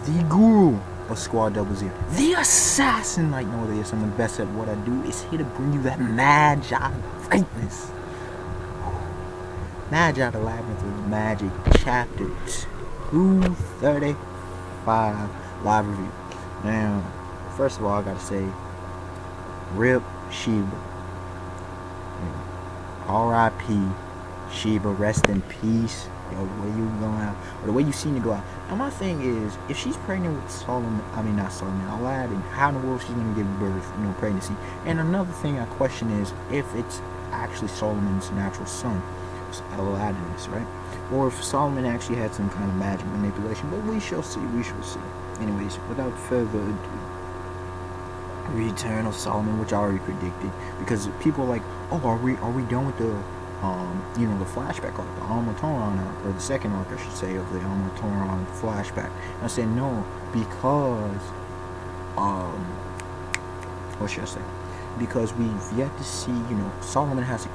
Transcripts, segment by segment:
the guru of Squad Double Zero, the assassin like no other. Yes, I'm the best at what I do. Is here to bring you that Magi greatness. Magi, the Labyrinth of Magic, Chapter 235, live review. Now, first of all, I gotta say, RIP Sheba. R.I.P. Sheba, rest in peace. Yo, the way you going out, or the way you seen it go out. Now my thing is, if she's pregnant with Aladdin, how in the world she's gonna give birth, pregnancy? And another thing I question is if it's actually Solomon's natural son, Aladdin is, right? Or if Solomon actually had some kind of magic manipulation, but we shall see, Anyways, without further ado, Return of Solomon, which I already predicted, because people are like, oh, are we done with the the flashback arc, the Almatoran arc, or the second arc, I should say, of the Almatoran flashback. And I said no, because, what should I say? Because we've yet to see, King Solomon has to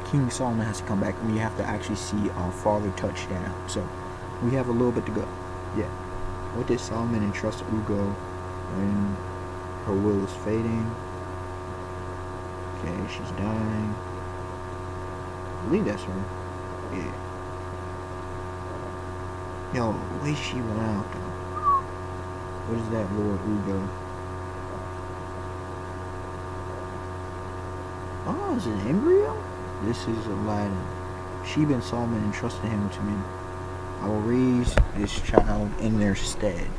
come back, and we have to actually see our father touchdown. So, we have a little bit to go. Yeah. What did Solomon entrust Ugo when her will is fading? Okay, she's dying. I believe that's her. Yeah. Yo, the way she went out, though. What is that, Lord Ugo? Oh, is it an embryo? This is Aladdin. Sheba and Solomon entrusted him to me. I will raise this child in their stead.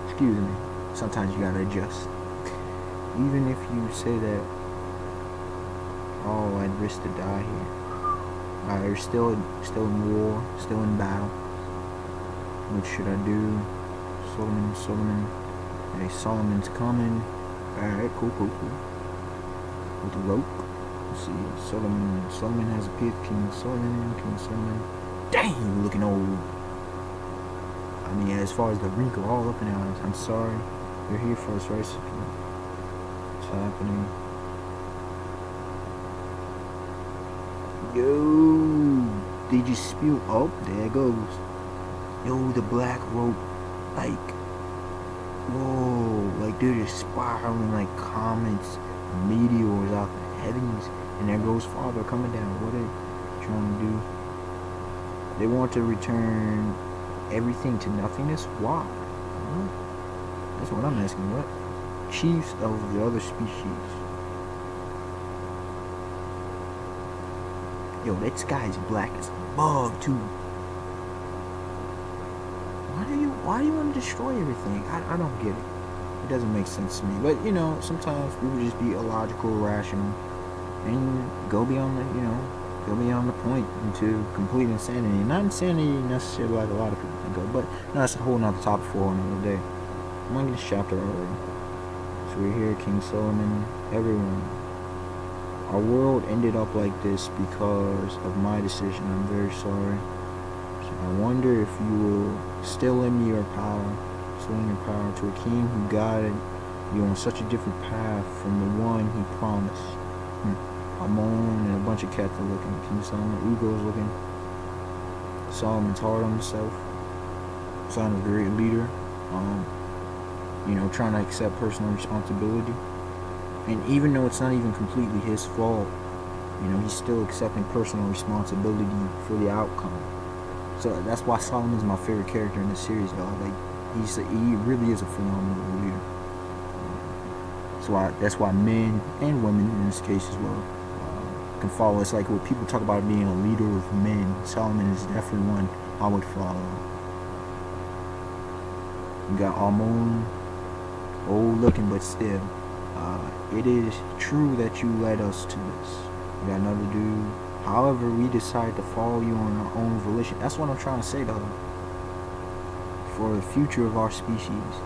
Excuse me. Sometimes you gotta adjust. Even if you say that, oh, I'd risk to die here. Alright, we're still in war, still in battle. What should I do? Solomon. Hey, Solomon's coming. Alright, cool. With the rope. Let's see. Solomon has appeared. King Solomon. Dang, you're looking old. I mean, as far as the wrinkle all up in your eyes, I'm sorry. You're here for us, right? What's happening? Yo, did you spew? Oh, there it goes. Yo, the black rope, like, whoa, like they're just spiraling like comets, meteors out the heavens, and there goes Father coming down. What are they trying to do? They want to return everything to nothingness. Why? That's what I'm asking. What? Chiefs of the other species. Yo, that sky is black as a bug too. Why do you want to destroy everything? I don't get it. It doesn't make sense to me. But sometimes we would just be illogical, rational, and go beyond the point into complete insanity. Not insanity necessarily like a lot of people think of, but that's a whole nother topic for another day. I'm gonna get this chapter already. So we're here, King Solomon, everyone. Our world ended up like this because of my decision. I'm very sorry. So I wonder if you will still lend me your power to a king who guided you on such a different path from the one he promised. Amon and a bunch of cats are looking. King Solomon, Ugo's looking. Solomon's hard on himself. Son of a great leader. Trying to accept personal responsibility. And even though it's not even completely his fault, he's still accepting personal responsibility for the outcome. So that's why Solomon's my favorite character in this series, dog. Like, he really is a phenomenal leader. That's why men and women in this case as well can follow. It's like when people talk about being a leader of men, Solomon is definitely one I would follow. You got Amon, old looking, but still. It is true that you led us to this. You got another dude. However, we decided to follow you on our own volition. That's what I'm trying to say, though. For the future of our species,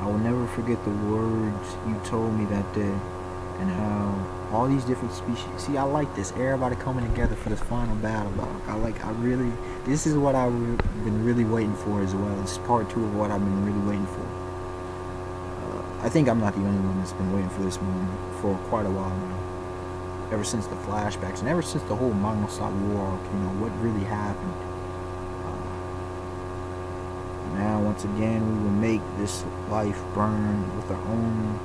I will never forget the words you told me that day, and how all these different species. See, I like this. Everybody coming together for this final battle, dog. This is what I've been really waiting for as well. It's part 2 of what I've been really waiting for. I think I'm not the only one that's been waiting for this moment for quite a while now. Ever since the flashbacks and ever since the whole Mangosat War arc, what really happened. Once again, we will make this life burn with our own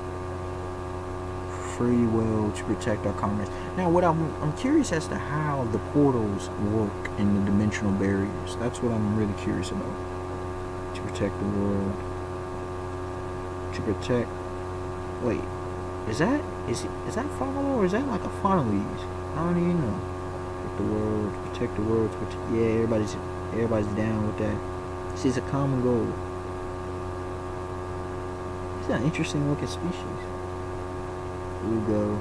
free will to protect our comrades. Now, what I'm curious as to how the portals work in the dimensional barriers. That's what I'm really curious about. To protect the world. To protect. Wait, is that final or is that like a finalese? I don't even know. Protect the world. Protect the world. Yeah, everybody's down with that. This is a common goal. It's an interesting looking species. Here we go.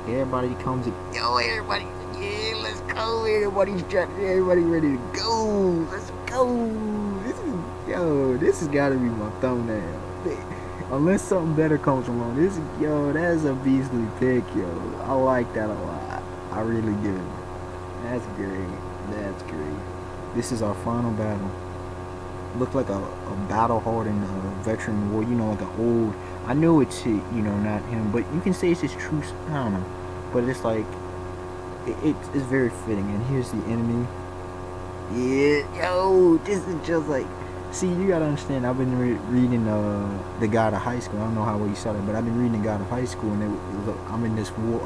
Everybody comes in. Yo, everybody. Yeah, let's go. Everybody ready to go. Let's go. This has got to be my thumbnail. Unless something better comes along. That's a beastly pick, yo. I like that a lot. I really do. That's great. This is our final battle. Look like a battle-hardened veteran war. Like an old. I know it's not him, but you can say it's his true. I don't know, but it's like it's very fitting. And here's the enemy. Yeah, yo, this is just like. See, you gotta understand. I've been reading The Guide of High School. I don't know how well you saw that, but I've been reading The Guide of High School, and I'm in this war.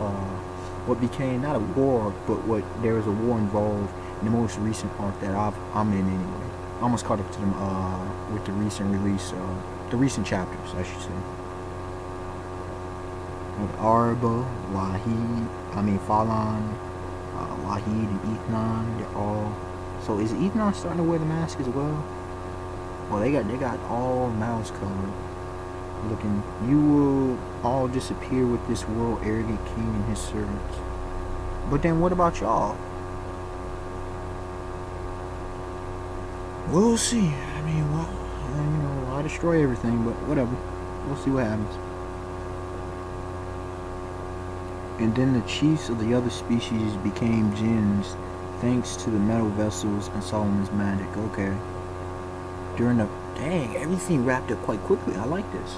What became not a war, but there was a war involved in the most recent arc that I'm in anyway. I almost caught up to them with the recent release, the recent chapters, I should say. With Arba, Falan, Wahid, and Ethnon, they're all. So is Ethnon starting to wear the mask as well? Well, they got all mouths covered. Looking, you will all disappear with this world arrogant king and his servants. But then what about y'all? We'll see. I destroy everything, but whatever. We'll see what happens. And then the chiefs of the other species became jinns, thanks to the metal vessels and Solomon's magic. Okay. Everything wrapped up quite quickly. I like this.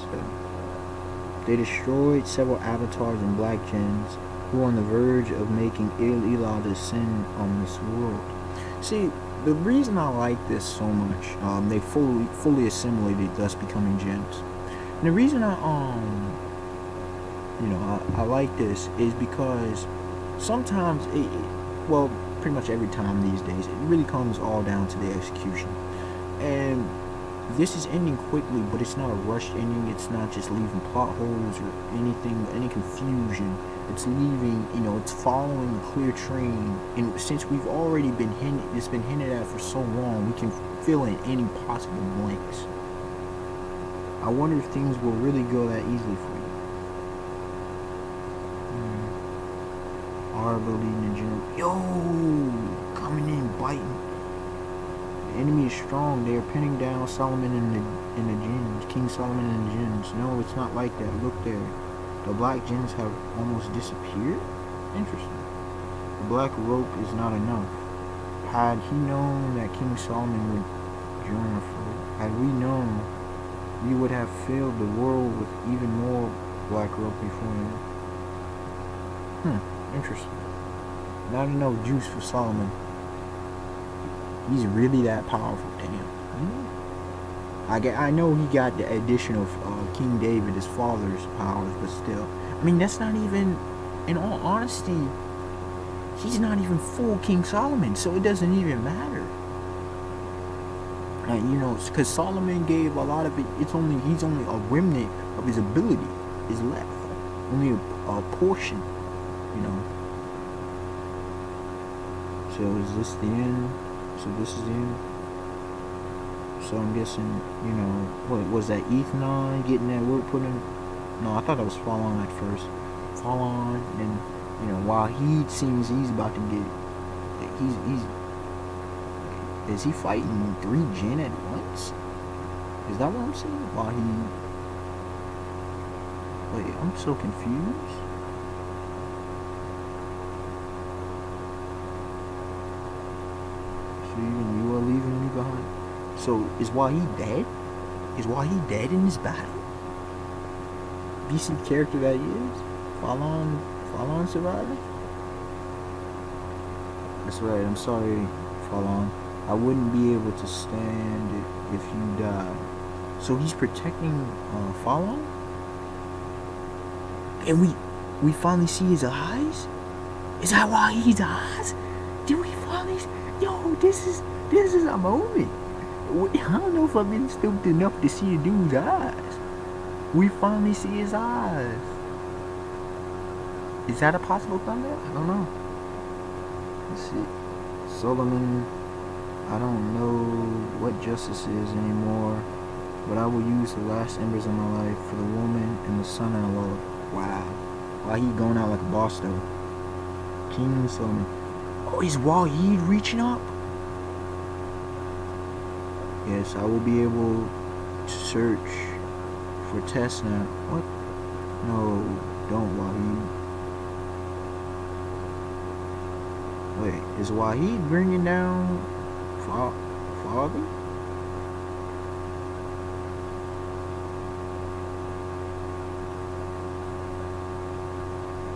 They destroyed several avatars and black jinns who were on the verge of making Il-Ilah descend on this world. See, the reason I like this so much, they fully assimilated, thus becoming jinns. And the reason I like this is because sometimes pretty much every time these days, it really comes all down to the execution. And this is ending quickly, but it's not a rushed ending. It's not just leaving plot holes or anything, any confusion. It's leaving, it's following a clear train. And since we've already it's been hinted at for so long, we can fill in any possible blanks. I wonder if things will really go that easily for you. Arba leading the general. Yo, coming in, biting. The enemy is strong. They are pinning down Solomon and the jinns, King Solomon and the jinns. No, it's not like that. Look there. The black jinns have almost disappeared. Interesting. The black rope is not enough. Had he known that King Solomon would join our fold, had we known, we would have filled the world with even more black rope before him. Interesting. Not enough juice for Solomon. He's really that powerful, damn. I know he got the addition of King David, his father's powers, but still. That's not even, in all honesty, he's not even full King Solomon, so it doesn't even matter. Because Solomon gave a lot of it, he's only a remnant of his ability is left. Only a portion, So is this the end? So this is the end. So I'm guessing, what was that Ethnon getting that work put in? No, I thought that was Falon at first. Falon, and while he seems he's about to get, is he fighting 3 jinn at once? Is that what I'm saying? Wait, I'm so confused. Even you are leaving me behind. So is Wahid dead? Is Wahid dead in this battle? Decent character that he is. Falon surviving? That's right. I'm sorry, Falon. I wouldn't be able to stand it if you died. So he's protecting Follow? And we finally see his eyes? Is that why he's eyes? Did we finally? Yo, this is a moment. I don't know if I've been stupid enough to see a dude's eyes. We finally see his eyes. Is that a possible thumbnail? I don't know. Let's see. Solomon, I don't know what justice is anymore, but I will use the last embers of my life for the woman and the son I love. Wow. Why he going out like a boss though? King Solomon. Oh, is Wahid reaching up? Yes, I will be able to search for tests now. What? No, don't Wahid. Wait, is Wahid bringing down Father?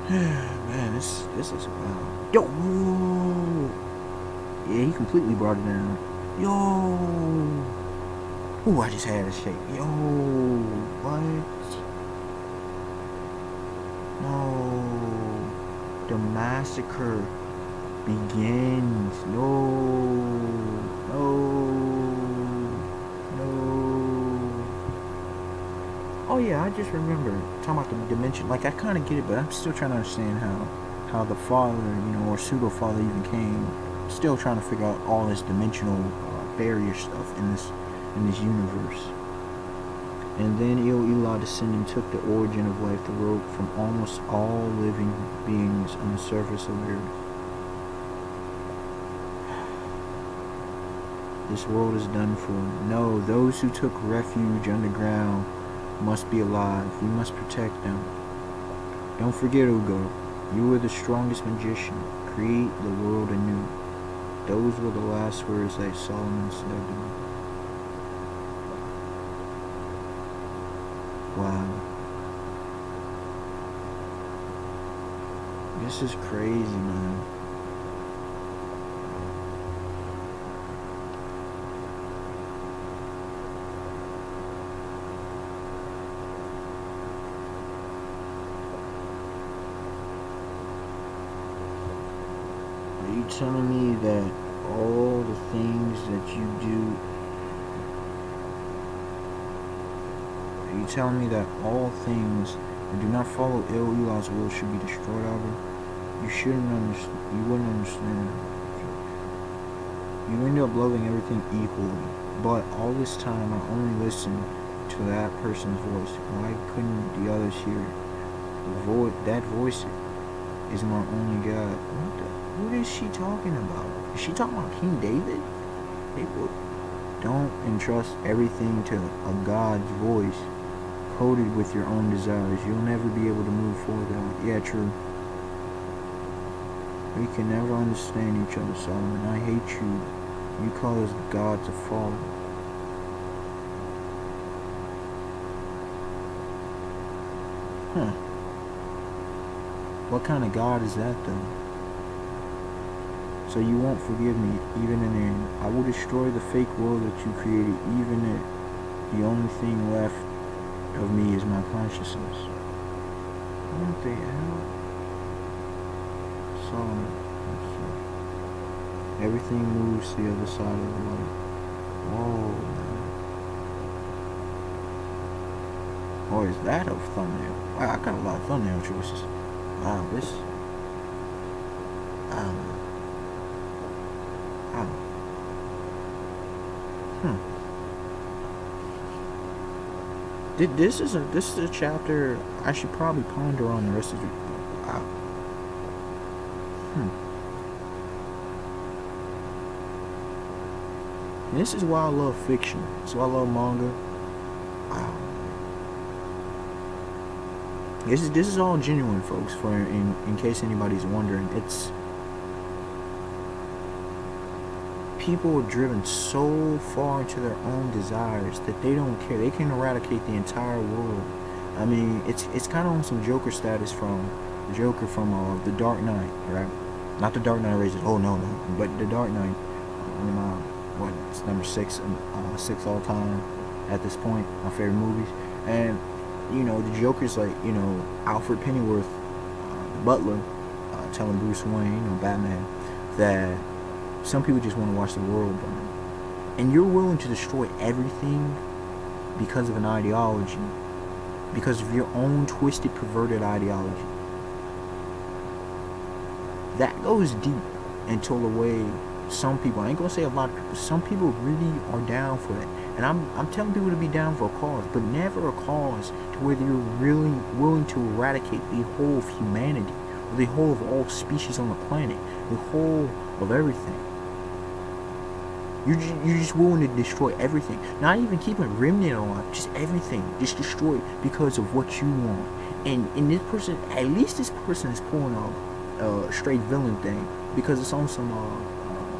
Man, this is wild. Yo, whoa. Yeah, he completely brought it down. Yo. Ooh, I just had a shake. Yo, what? No. The massacre begins. No. Oh yeah, I just remember talking about the dimension. Like I kind of get it, but I'm still trying to understand how the father, or pseudo father even came. Still trying to figure out all this dimensional barrier stuff in this universe. And then Elah descending took the origin of life, the rope from almost all living beings on the surface of the earth. This world is done for. No, those who took refuge underground must be alive. We must protect them. Don't forget, Ugo. You are the strongest magician. Create the world anew. Those were the last words that Solomon said to him. Wow. This is crazy, man. Are you telling me that all the things that you do, are you telling me that all things that do not follow Elah's will should be destroyed, Albert? You shouldn't understand. You wouldn't understand. You end up loving everything equally, but all this time I only listened to that person's voice. Why couldn't the others hear it? That voice is my only God. What is she talking about? Is she talking about King David? Don't entrust everything to a God's voice coated with your own desires. You'll never be able to move forward without. Yeah, true. We can never understand each other, Solomon. I hate you. You cause God to fall. Huh. What kind of God is that, though? So you won't forgive me, even in the end. I will destroy the fake world that you created, even if the only thing left of me is my consciousness. What the hell? Solomon. Everything moves to the other side of the light. Whoa, man. Oh, is that a thumbnail? Wow, I got a lot of thumbnail choices. Wow, this. This is a chapter I should probably ponder on the rest of it. Wow. This is why I love fiction. This is why I love manga. Wow. This is all genuine, folks. For in case anybody's wondering, it's people are driven so far into their own desires that they don't care. They can eradicate the entire world. I mean, it's kind of on some Joker status from Joker from The Dark Knight, right? Not The Dark Knight Rises. Oh no, but The Dark Knight. It's number 6 all time. at this point, my favorite movies. And the Joker's like, Alfred Pennyworth, the Butler, telling Bruce Wayne, Batman, that some people just want to watch the world burn, and you're willing to destroy everything because of an ideology, because of your own twisted, perverted ideology. That goes deep into the way some people, I ain't gonna say a lot of people, some people really are down for that. And I'm telling people to be down for a cause, but never a cause to where you're really willing to eradicate the whole of humanity, or the whole of all species on the planet, the whole of everything. You're just willing to destroy everything. Not even keeping a remnant alive, just everything. Just destroy it because of what you want. And this person, at least this person is pulling a straight villain thing, because it's on some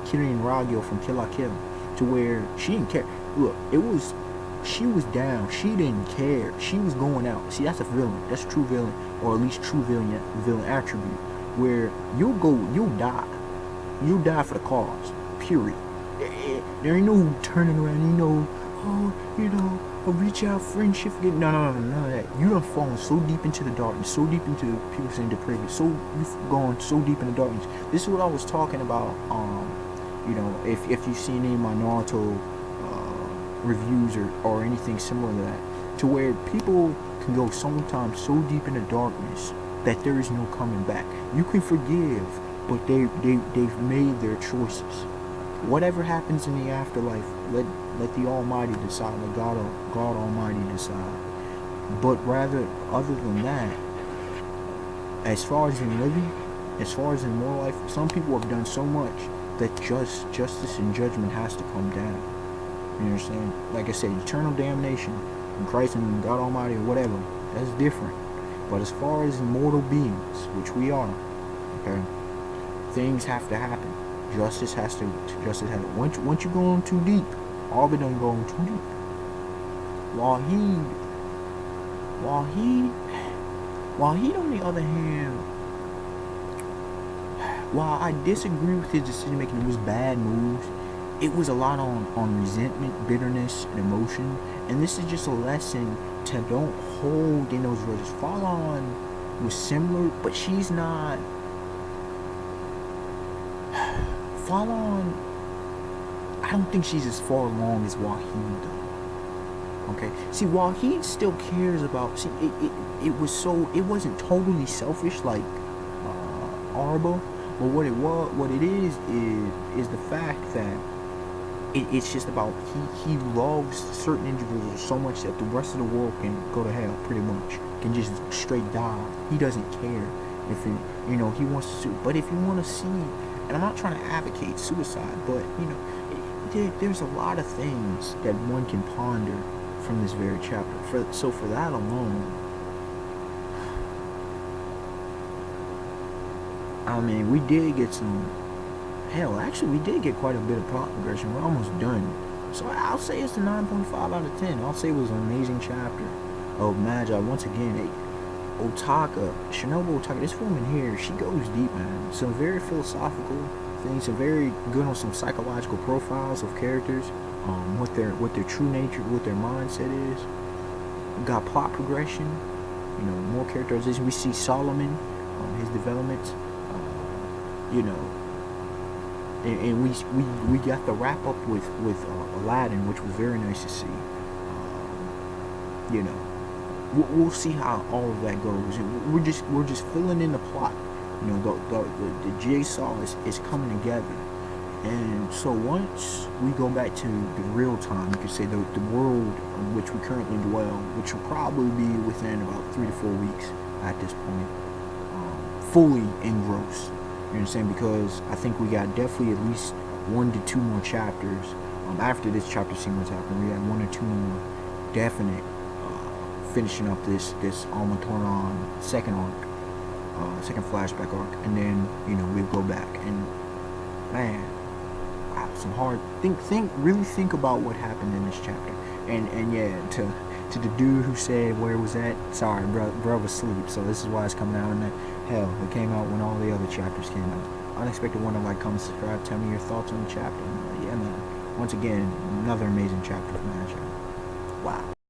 Kirin Ragyo from Kill La Kill, to where she didn't care. Look, she was down. She didn't care. She was going out. See, that's a villain. That's a true villain, or at least true villain attribute, where you'll die. You'll die for the cause. Period. There ain't no turning around. A reach out friendship. No, none of that. You done fallen so deep into the darkness, so deep into people saying depravity. So you've gone so deep in the darkness. This is what I was talking about. If you've seen any of my Naruto reviews or anything similar to that, to where people can go sometimes so deep in the darkness that there is no coming back. You can forgive, but they've made their choices. Whatever happens in the afterlife, let the Almighty decide, let God Almighty decide. But rather, other than that, as far as in living, as far as in more life, some people have done so much that justice and judgment has to come down. You understand? Like I said, eternal damnation in Christ and God Almighty or whatever, that's different. But as far as mortal beings, which we are, okay, things have to happen. Justice has to happen. Once you go on too deep, all of it done go on too deep. Wahid on the other hand, while I disagree with his decision making, it was bad moves. It was a lot on resentment, bitterness, and emotion. And this is just a lesson to don't hold in those grudges. Falon was similar, but she's not. Falon, I don't think she's as far along as Wahid though. Okay, see, Wahid still cares about. See, it wasn't totally selfish like Arba, but what it is the fact that it's just about he loves certain individuals so much that the rest of the world can go to hell, pretty much, can just straight die. He doesn't care if he wants to, but if you want to see. And I'm not trying to advocate suicide, but there's a lot of things that one can ponder from this very chapter. So for that alone, I mean, we did get some. Hell, actually, we did get quite a bit of plot progression. We're almost done. So I'll say it's a 9.5 out of 10. I'll say it was an amazing chapter of Magi. Once again, Shinobu Otaka, this woman here, she goes deep, man. Some very philosophical things, some very good on some psychological profiles of characters, what their true nature, what their mindset is. We got plot progression, more characterization. We see Solomon, his developments, and we got the wrap up with Aladdin, which was very nice to see. We'll see how all of that goes. We're just filling in the plot. The jigsaw is coming together. And so once we go back to the real time, you could say the world in which we currently dwell, which will probably be within about 3 to 4 weeks at this point, fully engrossed. You understand? Because I think we got definitely at least 1 to 2 more chapters. After this chapter scene was happening, we had 1 or 2 more definite finishing up this Alma Toran second arc, second flashback arc, and then we'll go back and man, some hard really think about what happened in this chapter, and yeah, to the dude who said where was that? Sorry, bro was asleep, so this is why it's coming out. And hell, it came out when all the other chapters came out. Unexpected Wonder, like, comment, subscribe, tell me your thoughts on the chapter. Yeah, man. Once again, another amazing chapter from Magi. Wow.